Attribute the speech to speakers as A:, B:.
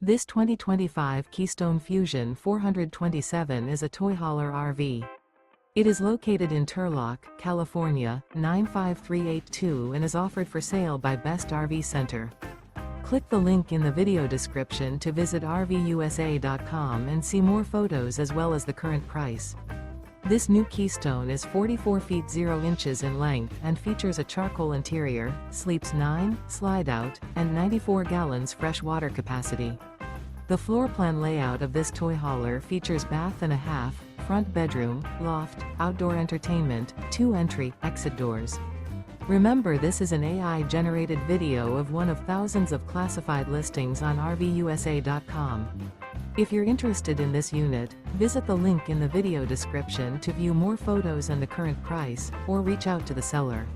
A: This 2025 Keystone Fuzion 427 is a toy hauler RV. It is located in Turlock, California, 95382 and is offered for sale by Best RV Center. Click the link in the video description to visit RVUSA.com and see more photos as well as the current price. This new Keystone is 44 feet 0 inches in length and features a charcoal interior, sleeps 9, slide-out, and 94 gallons fresh water capacity. The floor plan layout of this toy hauler features bath and a half, front bedroom, loft, outdoor entertainment, 2 entry, exit doors. Remember, this is an AI-generated video of one of thousands of classified listings on RVUSA.com. If you're interested in this unit, visit the link in the video description to view more photos and the current price, or reach out to the seller.